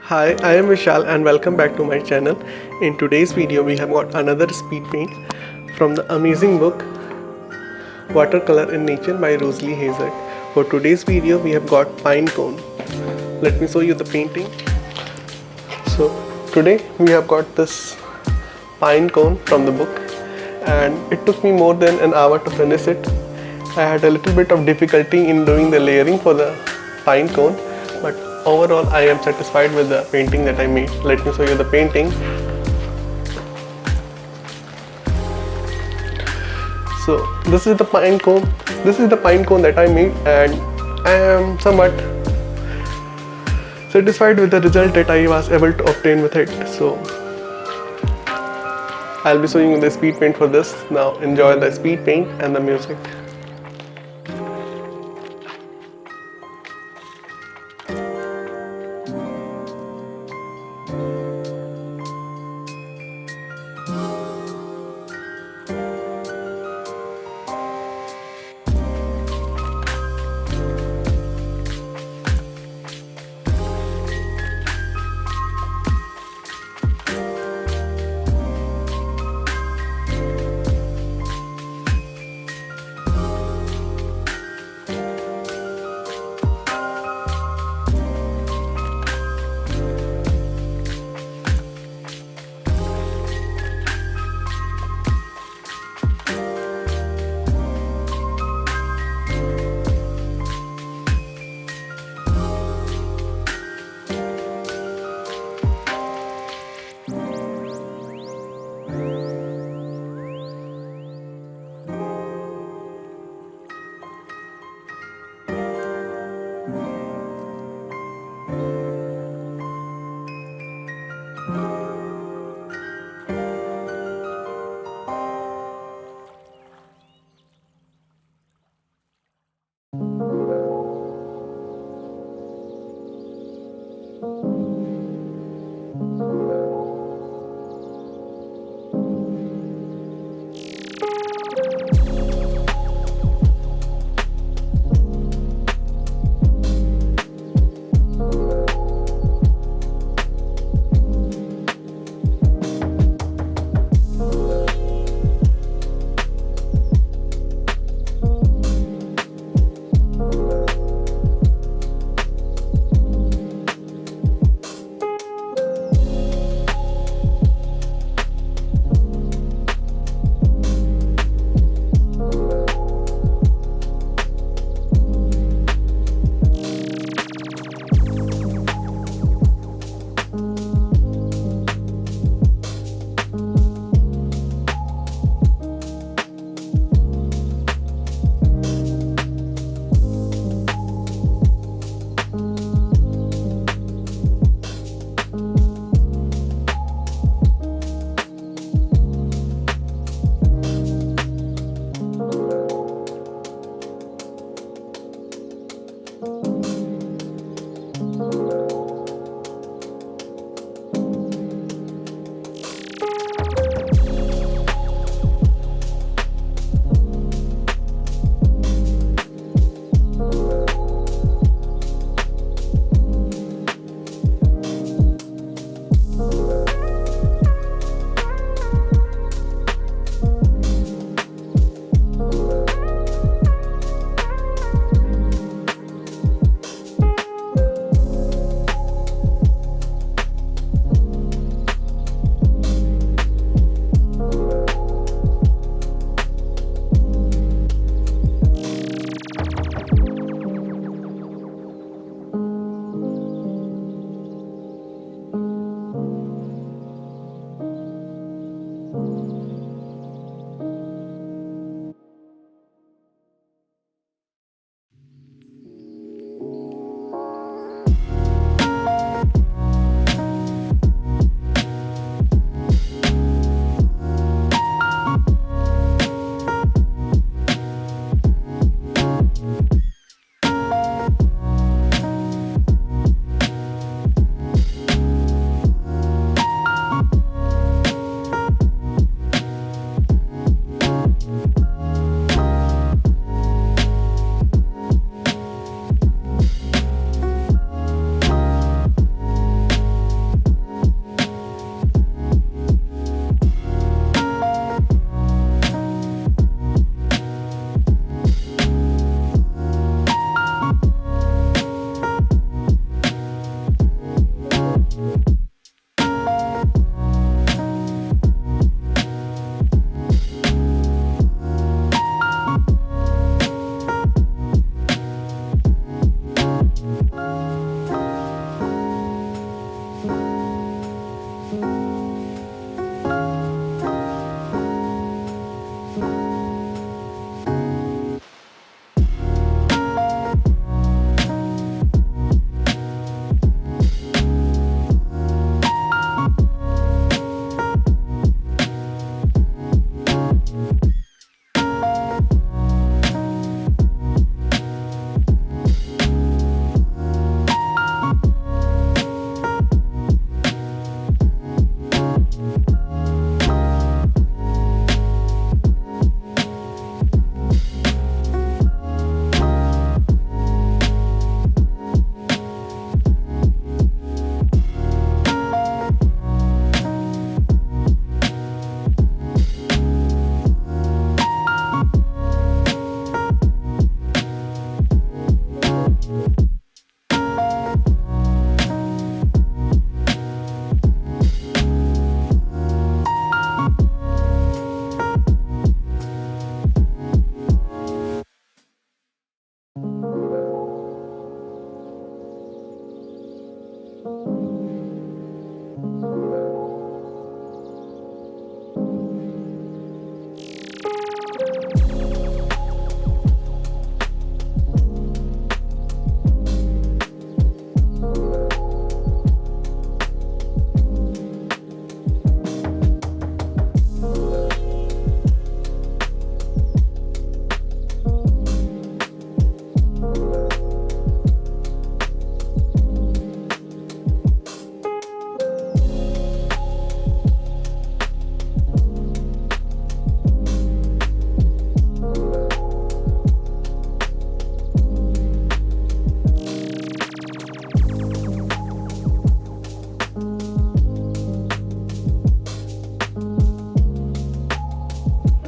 Hi, I am Vishal and welcome back to my channel. In today's video we have got another speed paint from the amazing book Watercolor in Nature by Rosalie Haizlett. For today's video we have got pine cone. Let me show you the painting. So today we have got this pine cone from the book and it took me more than an hour to finish it. I had a little bit of difficulty in doing the layering for the pine cone, but overall I am satisfied with the painting that I made. Let me show you the painting. So this is the pine cone. This is the pine cone that I made, and I am somewhat satisfied with the result that I was able to obtain with it. So I'll be showing you the speed paint for this. Now enjoy the speed paint and the music.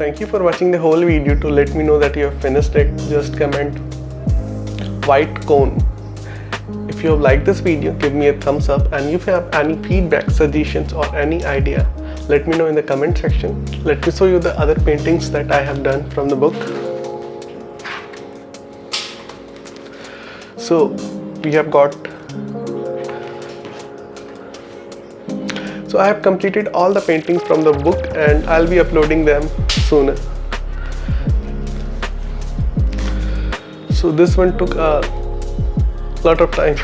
thank you for watching the whole video. To let me know that you have finished it, just comment white cone. If you have liked this video, give me a thumbs up, and if you have any feedback, suggestions or any idea, let me know in the comment section. Let me show you the other paintings that I have done from the book. So we have got, so I have completed all the paintings from the book and I'll be uploading them soon. So this one took a lot of time.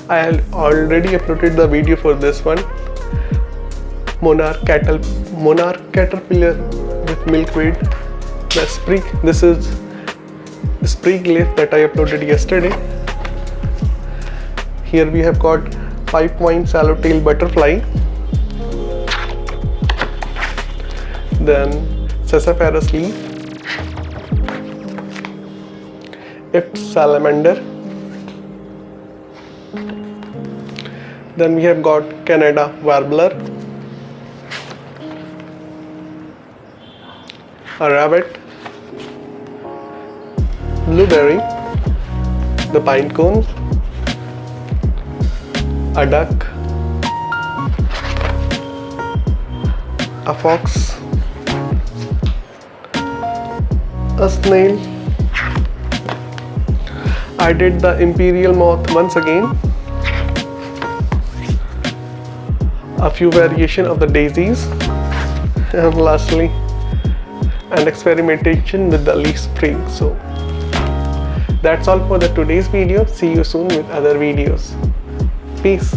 I had already uploaded the video for this one. Monarch caterpillar with milkweed. The sprig. This is sprig leaf that I uploaded yesterday. Here we have got 5-point swallowtail butterfly. Then sassafras leaf. If salamander. Then we have got Canada warbler, a rabbit, blueberry, the pine cone, a duck, a fox, a snail. I did the imperial moth once again. A few variation of the daisies, and lastly an experimentation with the leaf sprig. So that's all for the today's video. See you soon with other videos. Peace.